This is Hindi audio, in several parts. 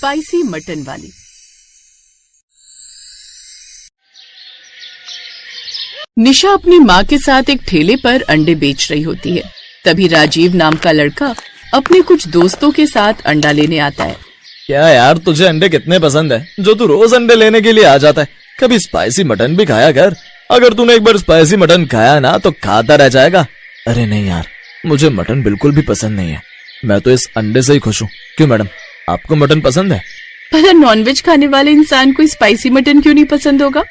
स्पाइसी मटन वाली। निशा अपनी माँ के साथ एक ठेले पर अंडे बेच रही होती है। तभी राजीव नाम का लड़का अपने कुछ दोस्तों के साथ अंडा लेने आता है। क्या यार, तुझे अंडे कितने पसंद है जो तू रोज अंडे लेने के लिए आ जाता है? कभी स्पाइसी मटन भी खाया कर। अगर तूने एक बार स्पाइसी मटन खाया ना तो खाता रह जाएगा। अरे नहीं यार, मुझे मटन बिल्कुल भी पसंद नहीं है। मैं तो इस अंडे से ही खुश हूँ। क्यों मैडम, आपको मटन पसंद है? पर नॉनवेज खाने वाले इंसान को स्पाइसी मटन क्यों नहीं पसंद होगा?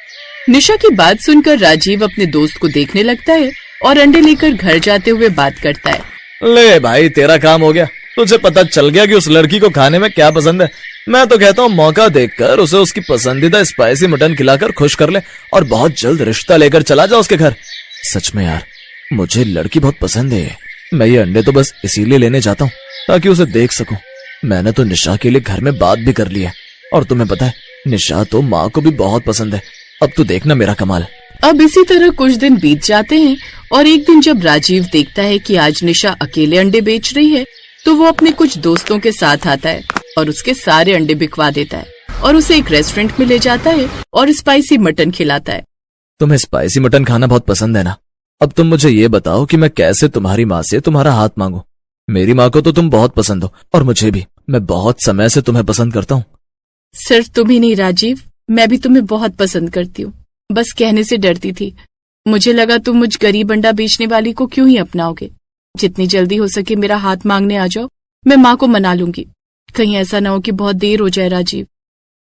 निशा की बात सुनकर राजीव अपने दोस्त को देखने लगता है और अंडे लेकर घर जाते हुए बात करता है। ले भाई, तेरा काम हो गया। तुझे पता चल गया कि उस लड़की को खाने में क्या पसंद है। मैं तो कहता हूँ मौका देखकर उसे उसकी पसंदीदा स्पाइसी मटन खिलाकर खुश कर ले और बहुत जल्द रिश्ता लेकर चला जा उसके घर। सच में यार, मुझे लड़की बहुत पसंद है। मैं ये अंडे तो बस इसीलिए लेने जाता हूँ ताकि उसे देख सकूं। मैंने तो निशा के लिए घर में बात भी कर ली है और तुम्हें पता है, निशा तो माँ को भी बहुत पसंद है। अब तो देखना मेरा कमाल। अब इसी तरह कुछ दिन बीत जाते हैं और एक दिन जब राजीव देखता है कि आज निशा अकेले अंडे बेच रही है तो वो अपने कुछ दोस्तों के साथ आता है और उसके सारे अंडे बिकवा देता है और उसे एक रेस्टोरेंट में ले जाता है और स्पाइसी मटन खिलाता है। तुम्हें स्पाइसी मटन खाना बहुत पसंद है ना? अब तुम मुझे ये बताओ कि मैं कैसे तुम्हारी माँ से तुम्हारा हाथ मांगू। मेरी माँ को तो तुम बहुत पसंद हो और मुझे भी। मैं बहुत समय से तुम्हें पसंद करता हूँ। सिर्फ तुम ही नहीं राजीव, मैं भी तुम्हें बहुत पसंद करती हूँ। बस कहने से डरती थी। मुझे लगा तुम मुझ गरीब अंडा बेचने वाली को क्यों ही अपनाओगे। जितनी जल्दी हो सके मेरा हाथ मांगने आ जाओ, मैं माँ को मना लूंगी। कहीं ऐसा ना हो कि बहुत देर हो जाए। राजीव।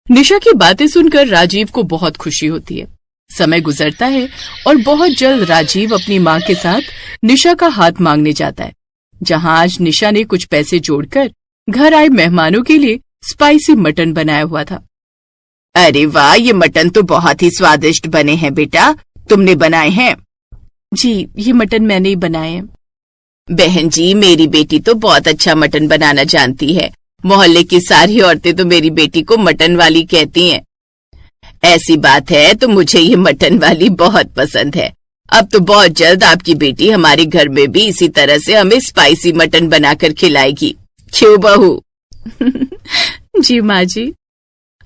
निशा की बातें सुनकर राजीव को बहुत खुशी होती है। समय गुजरता है और बहुत जल्द राजीव अपनी माँ के साथ निशा का हाथ मांगने जाता है, जहाँ आज निशा ने कुछ पैसे जोड़कर घर आए मेहमानों के लिए स्पाइसी मटन बनाया हुआ था। अरे वाह, ये मटन तो बहुत ही स्वादिष्ट बने हैं बेटा। तुमने बनाए हैं? जी, ये मटन मैंने ही बनाए हैं। बहन जी, मेरी बेटी तो बहुत अच्छा मटन बनाना जानती है। मोहल्ले की सारी औरतें तो मेरी बेटी को मटन वाली कहती हैं। ऐसी बात है तो मुझे ये मटन वाली बहुत पसंद है। अब तो बहुत जल्द आपकी बेटी हमारे घर में भी इसी तरह से हमें स्पाइसी मटन बनाकर खिलाएगी। क्यों बहू? जी माँ जी।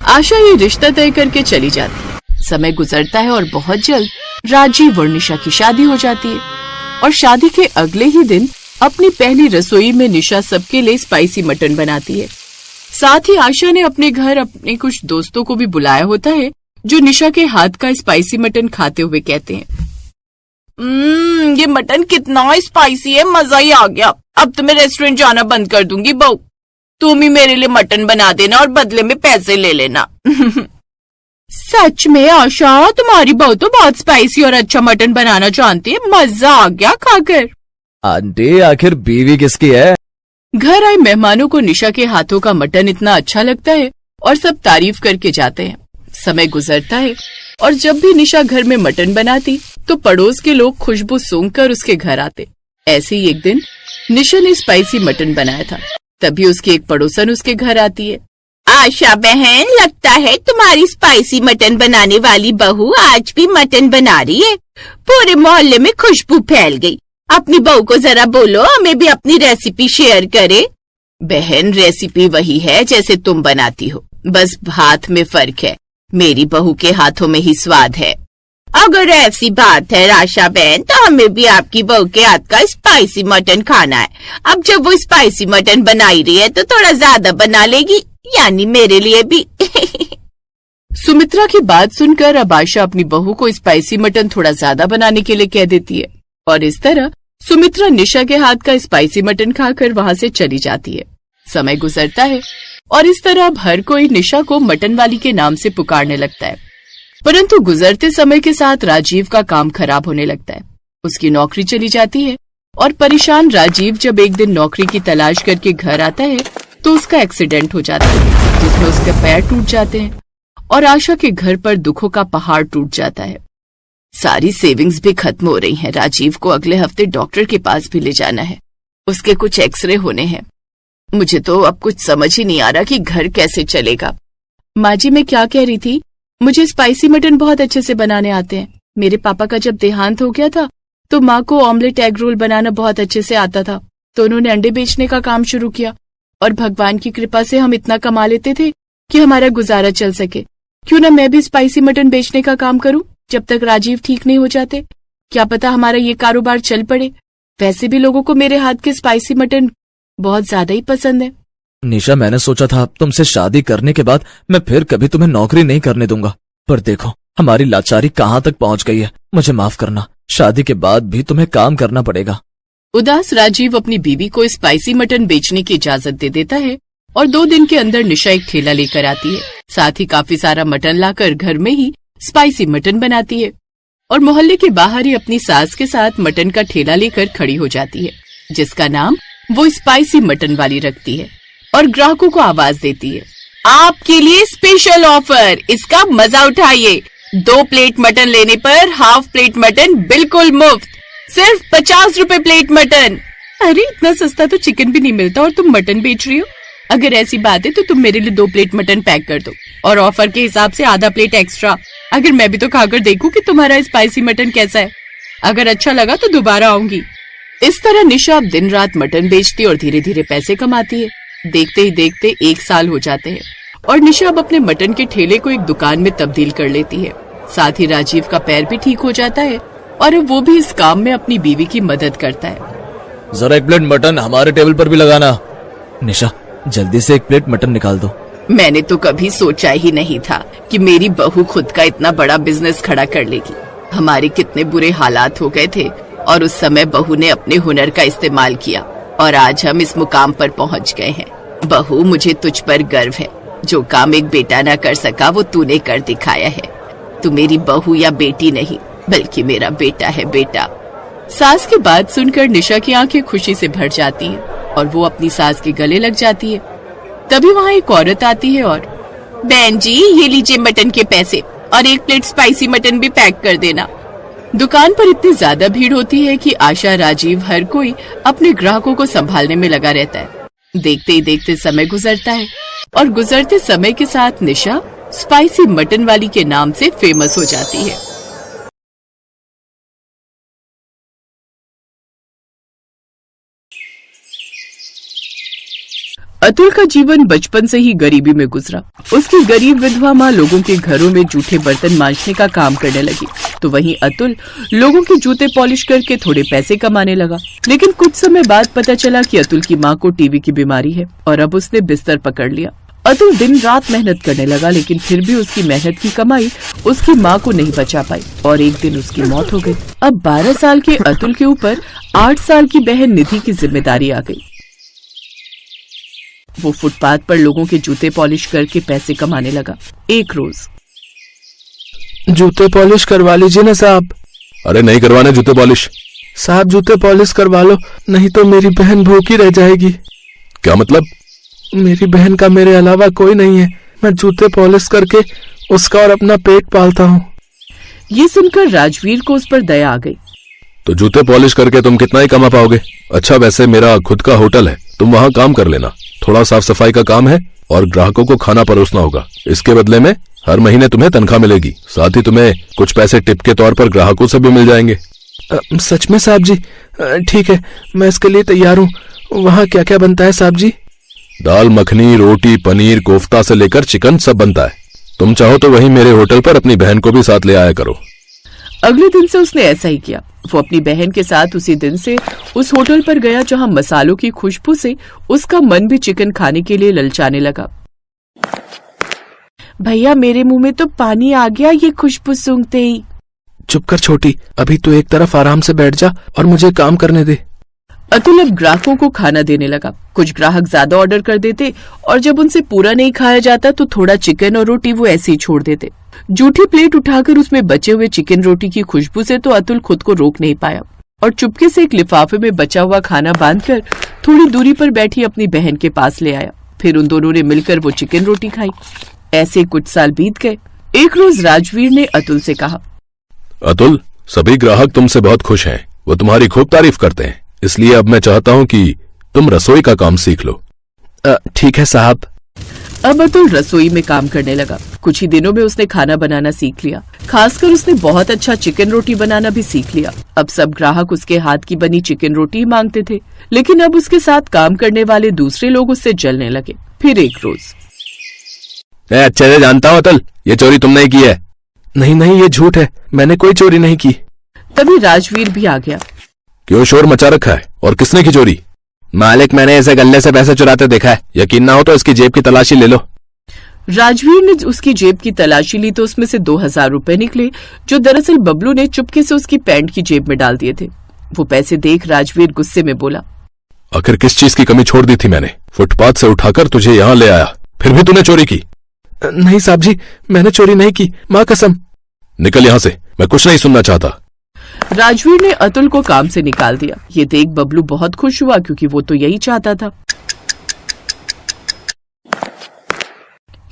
आशा ये रिश्ता तय करके चली जाती है। समय गुजरता है और बहुत जल्द राजीव और निशा की शादी हो जाती है और शादी के अगले ही दिन अपनी पहली रसोई में निशा सबके लिए स्पाइसी मटन बनाती है। साथ ही आशा ने अपने घर अपने कुछ दोस्तों को भी बुलाया होता है जो निशा के हाथ का स्पाइसी मटन खाते हुए कहते हैं, ये मटन कितना स्पाइसी है, मजा ही आ गया। अब तो मैं रेस्टोरेंट जाना बंद कर दूंगी। बहू, तुम ही मेरे लिए मटन बना देना और बदले में पैसे ले लेना। सच में आशा, तुम्हारी बहू तो बहुत स्पाइसी और अच्छा मटन बनाना जानती है। मजा आ गया खाकर। आंटी, आखिर बीवी किसकी है? घर आए मेहमानों को निशा के हाथों का मटन इतना अच्छा लगता है और सब तारीफ करके जाते हैं। समय गुजरता है और जब भी निशा घर में मटन बनाती तो पड़ोस के लोग खुशबू सूंघकर उसके घर आते। ऐसे ही एक दिन निशा ने स्पाइसी मटन बनाया था। तभी उसकी एक पड़ोसन उसके घर आती है। आशा बहन, लगता है तुम्हारी स्पाइसी मटन बनाने वाली बहू आज भी मटन बना रही है। पूरे मोहल्ले में खुशबू फैल गई। अपनी बहू को जरा बोलो हमें भी अपनी रेसिपी शेयर करे। बहन, रेसिपी वही है जैसे तुम बनाती हो, बस हाथ में फर्क है। मेरी बहू के हाथों में ही स्वाद है। अगर ऐसी बात है आशा बहन, तो हमें भी आपकी बहू के हाथ का स्पाइसी मटन खाना है। अब जब वो स्पाइसी मटन बना ही रही है तो थोड़ा ज्यादा बना लेगी, यानी मेरे लिए भी। सुमित्रा की बात सुनकर अब आशा अपनी बहू को स्पाइसी मटन थोड़ा ज्यादा बनाने के लिए कह देती है और इस तरह सुमित्रा निशा के हाथ का स्पाइसी मटन खाकर वहाँ से चली जाती है। समय गुजरता है और इस तरह अब हर कोई निशा को मटन वाली के नाम से पुकारने लगता है। परंतु गुजरते समय के साथ राजीव का काम खराब होने लगता है। उसकी नौकरी चली जाती है और परेशान राजीव जब एक दिन नौकरी की तलाश करके घर आता है तो उसका एक्सीडेंट हो जाता है, जिसमें उसके पैर टूट जाते हैं और आशा के घर पर दुखों का पहाड़ टूट जाता है। सारी सेविंग्स भी खत्म हो रही हैं। राजीव को अगले हफ्ते डॉक्टर के पास भी ले जाना है। उसके कुछ एक्सरे होने हैं। मुझे तो अब कुछ समझ ही नहीं आ रहा कि घर कैसे चलेगा। माँ जी, मैं क्या कह रही थी, मुझे स्पाइसी मटन बहुत अच्छे से बनाने आते हैं। मेरे पापा का जब देहांत हो गया था तो माँ को ऑमलेट एग रोल बनाना बहुत अच्छे से आता था, तो उन्होंने अंडे बेचने का काम शुरू किया और भगवान की कृपा से हम इतना कमा लेते थे कि हमारा गुजारा चल सके। क्यों ना मैं भी स्पाइसी मटन बेचने का काम करूं जब तक राजीव ठीक नहीं हो जाते। क्या पता हमारा ये कारोबार चल पड़े। वैसे भी लोगों को मेरे हाथ के स्पाइसी मटन बहुत ज्यादा ही पसंद है। निशा, मैंने सोचा था तुमसे शादी करने के बाद मैं फिर कभी तुम्हें नौकरी नहीं करने दूंगा, पर देखो हमारी लाचारी कहाँ तक पहुँच गई है। मुझे माफ करना, शादी के बाद भी तुम्हें काम करना पड़ेगा। उदास राजीव अपनी बीवी को स्पाइसी मटन बेचने की इजाजत दे देता है और 2 दिन के अंदर निशा एक ठेला लेकर आती है। साथ ही काफी सारा मटन लाकर घर में ही स्पाइसी मटन बनाती है और मोहल्ले के बाहर ही अपनी सास के साथ मटन का ठेला लेकर खड़ी हो जाती है, जिसका नाम वो स्पाइसी मटन वाली रखती है और ग्राहकों को आवाज देती है, आपके लिए स्पेशल ऑफर, इसका मजा उठाइए। 2 प्लेट मटन लेने पर हाफ प्लेट मटन बिल्कुल मुफ्त, सिर्फ 50 रुपए प्लेट मटन। अरे इतना सस्ता तो चिकन भी नहीं मिलता और तुम मटन बेच रही हो। अगर ऐसी बात है तो तुम मेरे लिए 2 प्लेट मटन पैक कर दो और ऑफर के हिसाब से आधा प्लेट एक्स्ट्रा। अगर मैं भी तो खाकर देखूं कि तुम्हारा स्पाइसी मटन कैसा है। अगर अच्छा लगा तो दोबारा आऊंगी। इस तरह निशा अब दिन रात मटन बेचती और धीरे धीरे पैसे कमाती है। देखते ही देखते 1 साल हो जाते हैं और निशा अब अपने मटन के ठेले को एक दुकान में तब्दील कर लेती है। साथ ही राजीव का पैर भी ठीक हो जाता है और अब वो भी इस काम में अपनी बीवी की मदद करता है। जरा 1 प्लेट मटन हमारे टेबल पर भी लगाना। निशा, जल्दी से 1 प्लेट मटन निकाल दो। मैंने तो कभी सोचा ही नहीं था कि मेरी बहू खुद का इतना बड़ा बिजनेस खड़ा कर लेगी। हमारे कितने बुरे हालात हो गए थे और उस समय बहू ने अपने हुनर का इस्तेमाल किया और आज हम इस मुकाम पर पहुंच गए हैं। बहू, मुझे तुझ पर गर्व है। जो काम एक बेटा न कर सका वो तूने कर दिखाया है। तू मेरी बहू या बेटी नहीं बल्कि मेरा बेटा है, बेटा। सास की बात सुनकर निशा की आंखें खुशी से भर जाती हैं और वो अपनी सास के गले लग जाती है। तभी वहाँ एक औरत आती है और, बहन जी ये लीजिए मटन के पैसे और 1 प्लेट स्पाइसी मटन भी पैक कर देना। दुकान पर इतनी ज्यादा भीड़ होती है कि आशा, राजीव, हर कोई अपने ग्राहकों को संभालने में लगा रहता है। देखते ही देखते समय गुजरता है और गुजरते समय के साथ निशा स्पाइसी मटन वाली के नाम से फेमस हो जाती है। अतुल का जीवन बचपन से ही गरीबी में गुजरा। उसकी गरीब विधवा माँ लोगों के घरों में जूठे बर्तन मांजने का काम करने लगी, तो वहीं अतुल लोगों के जूते पॉलिश करके थोड़े पैसे कमाने लगा। लेकिन कुछ समय बाद पता चला कि अतुल की माँ को टीबी की बीमारी है और अब उसने बिस्तर पकड़ लिया। अतुल दिन रात मेहनत करने लगा, लेकिन फिर भी उसकी मेहनत की कमाई उसकी माँ को नहीं बचा पाई और एक दिन उसकी मौत हो गई। अब 12 साल के अतुल के ऊपर 8 साल की बहन निधि की जिम्मेदारी आ गई। वो फुटपाथ पर लोगों के जूते पॉलिश करके पैसे कमाने लगा। एक रोज, जूते पॉलिश करवा लीजिए ना साहब। अरे नहीं करवाने जूते पॉलिश। साहब जूते पॉलिश करवा लो, नहीं तो मेरी बहन भूखी रह जाएगी। क्या मतलब? मेरी बहन का मेरे अलावा कोई नहीं है। मैं जूते पॉलिश करके उसका और अपना पेट पालता हूँ। ये सुनकर राजवीर को उस पर दया आ गई। तो जूते पॉलिश करके तुम कितना ही कमा पाओगे? अच्छा, वैसे मेरा खुद का होटल है, तुम वहाँ काम कर लेना। थोड़ा साफ सफाई का काम है और ग्राहकों को खाना परोसना होगा। इसके बदले में हर महीने तुम्हें तनख्वाह मिलेगी, साथ ही तुम्हें कुछ पैसे टिप के तौर पर ग्राहकों से भी मिल जाएंगे। सच में साहब जी? ठीक है, मैं इसके लिए तैयार हूँ। वहाँ क्या क्या बनता है साहब जी? दाल मखनी, रोटी, पनीर, कोफ्ता से लेकर चिकन सब बनता है। तुम चाहो तो वहीं मेरे होटल पर अपनी बहन को भी साथ ले आया करो। अगले दिन से उसने ऐसा ही किया। वो अपनी बहन के साथ उसी दिन से उस होटल पर गया जहाँ मसालों की खुशबू से उसका मन भी चिकन खाने के लिए ललचाने लगा। भैया मेरे मुंह में तो पानी आ गया ये खुशबू सूंघते ही। चुप कर छोटी, अभी तो एक तरफ आराम से बैठ जा और मुझे काम करने दे। अतुल अब ग्राहकों को खाना देने लगा। कुछ ग्राहक ज्यादा ऑर्डर कर देते और जब उनसे पूरा नहीं खाया जाता तो थोड़ा चिकन और रोटी वो ऐसे ही छोड़ देते। जूठी प्लेट उठाकर उसमें बचे हुए चिकन रोटी की खुशबू से तो अतुल खुद को रोक नहीं पाया और चुपके से एक लिफाफे में बचा हुआ खाना बांधकर थोड़ी दूरी पर बैठी अपनी बहन के पास ले आया। फिर उन दोनों ने मिलकर वो चिकन रोटी खाई। ऐसे कुछ साल बीत गए। एक रोज राजवीर ने अतुल से कहा, अतुल, सभी ग्राहक तुमसे बहुत खुश हैं, वो तुम्हारी खूब तारीफ करते हैं, इसलिए अब मैं चाहता हूँ कि तुम रसोई का काम सीख लो। ठीक है साहब। अब अतुल रसोई में काम करने लगा। कुछ ही दिनों में उसने खाना बनाना सीख लिया। खासकर उसने बहुत अच्छा चिकन रोटी बनाना भी सीख लिया। अब सब ग्राहक उसके हाथ की बनी चिकन रोटी मांगते थे, लेकिन अब उसके साथ काम करने वाले दूसरे लोग उससे जलने लगे। फिर एक रोज, मैं अच्छे से जानता हूँ अतुल, ये चोरी तुमने ही की है। नहीं नहीं, ये झूठ है, मैंने कोई चोरी नहीं की। तभी राजवीर भी आ गया। क्यों शोर मचा रखा है और किसने की चोरी? मालिक, मैंने इसे गल्ले से पैसे चुराते देखा है, यकीन ना हो तो इसकी जेब की तलाशी ले लो। राजवीर ने उसकी जेब की तलाशी ली तो उसमें से 2000 रुपए निकले, जो दरअसल बबलू ने चुपके से उसकी पैंट की जेब में डाल दिए थे। वो पैसे देख राजवीर गुस्से में बोला, आखिर किस चीज की कमी छोड़ दी थी मैंने? फुटपाथ से उठाकर तुझे यहाँ ले आया, फिर भी तूने चोरी की? नहीं साहब जी, मैंने चोरी नहीं की, माँ कसम। निकल यहाँ से, मैं कुछ नहीं सुनना चाहता। राजवीर ने अतुल को काम से निकाल दिया। ये देख बबलू बहुत खुश हुआ, क्योंकि वो तो यही चाहता था।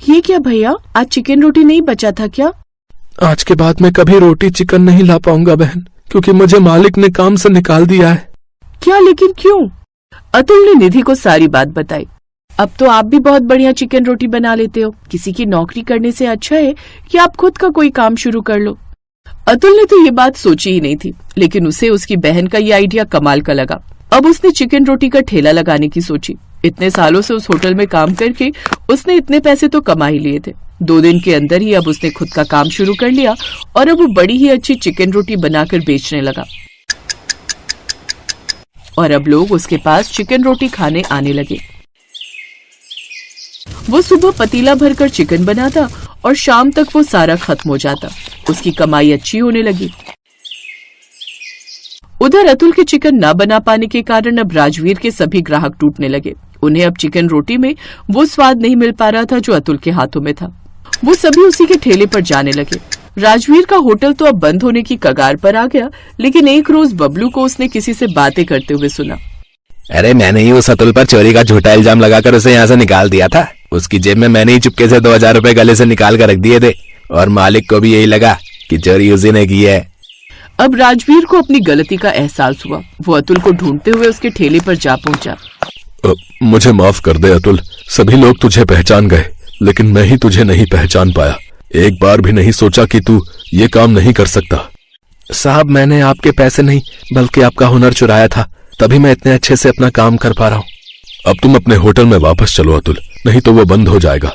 ये क्या भैया, आज चिकन रोटी नहीं बचा था क्या? आज के बाद मैं कभी रोटी चिकन नहीं ला पाऊंगा बहन, क्योंकि मुझे मालिक ने काम से निकाल दिया है। क्या, लेकिन क्यों? अतुल ने निधि को सारी बात बताई। अब तो आप भी बहुत बढ़िया चिकन रोटी बना लेते हो। किसी की नौकरी करने से अच्छा है कि आप खुद का कोई काम शुरू कर लो। अतुल ने तो ये बात सोची ही नहीं थी, लेकिन उसे उसकी बहन का ये आइडिया कमाल का लगा। अब उसने चिकन रोटी का ठेला लगाने की सोची। इतने सालों से उस होटल में काम करके उसने इतने पैसे तो कमा ही लिए थे। 2 दिन के अंदर ही अब उसने खुद का काम शुरू कर लिया और अब वो बड़ी ही अच्छी चिकन रोटी बनाकर बेचने लगा। और अब लोग उसके पास चिकन रोटी खाने आने लगे। वो सुबह पतीला भरकर चिकन बनाता और शाम तक वो सारा खत्म हो जाता। उसकी कमाई अच्छी होने लगी। उधर अतुल के चिकन न बना पाने के कारण अब राजवीर के सभी ग्राहक टूटने लगे। उन्हें अब चिकन रोटी में वो स्वाद नहीं मिल पा रहा था जो अतुल के हाथों में था। वो सभी उसी के ठेले पर जाने लगे। राजवीर का होटल तो अब बंद होने की कगार पर आ गया, लेकिन एक रोज बबलू को उसने किसी से बातें करते हुए सुना। अरे मैंने ही उस अतुल पर चोरी का झूठा इल्जाम लगाकर उसे यहाँ से निकाल दिया था। उसकी जेब में मैंने ही चुपके से 2000 रुपए गले से निकाल कर रख दिए थे और मालिक को भी यही लगा कि चोरी उसी ने की है। अब राजवीर को अपनी गलती का एहसास हुआ। वो अतुल को ढूंढते हुए उसके ठेले पर जा पहुंचा। मुझे माफ कर दे अतुल, सभी लोग तुझे पहचान गए, लेकिन मैं ही तुझे नहीं पहचान पाया। एक बार भी नहीं सोचा कि तू ये काम नहीं कर सकता। साहब, मैंने आपके पैसे नहीं बल्कि आपका हुनर चुराया था, तभी मैं इतने अच्छे से अपना काम कर पा रहा हूँ। अब तुम अपने होटल में वापस चलो अतुल, नहीं तो वो बंद हो जाएगा।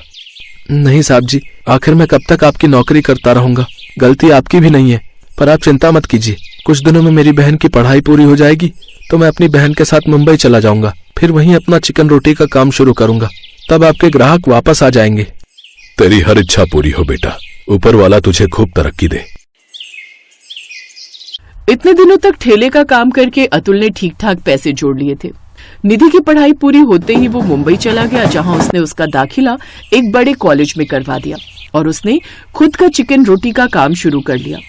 नहीं साहब जी, आखिर मैं कब तक आपकी नौकरी करता रहूंगा? गलती आपकी भी नहीं है, पर आप चिंता मत कीजिए। कुछ दिनों में मेरी बहन की पढ़ाई पूरी हो जाएगी तो मैं अपनी बहन के साथ मुंबई चला जाऊंगा, फिर वहीं अपना चिकन रोटी का काम शुरू करूंगा। तब आपके ग्राहक वापस आ जाएंगे। तेरी हर इच्छा पूरी हो बेटा, ऊपर वाला तुझे खूब तरक्की दे। इतने दिनों तक ठेले का काम करके अतुल ने ठीक ठाक पैसे जोड़ लिए थे। निधि की पढ़ाई पूरी होते ही वो मुंबई चला गया, जहां उसने उसका दाखिला एक बड़े कॉलेज में करवा दिया और उसने खुद का चिकन रोटी का काम शुरू कर लिया।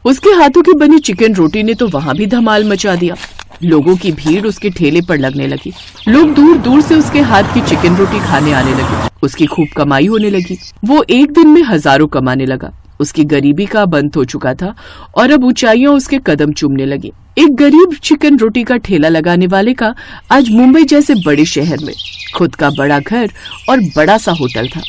उसके हाथों की बनी चिकन रोटी ने तो वहां भी धमाल मचा दिया। लोगों की भीड़ उसके ठेले पर लगने लगी। लोग दूर दूर से उसके हाथ की चिकन रोटी खाने आने लगे। उसकी खूब कमाई होने लगी। वो एक दिन में हजारों कमाने लगा। उसकी गरीबी का अंत हो चुका था और अब ऊंचाइयां उसके कदम चूमने लगी। एक गरीब चिकन रोटी का ठेला लगाने वाले का आज मुंबई जैसे बड़े शहर में खुद का बड़ा घर और बड़ा सा होटल था।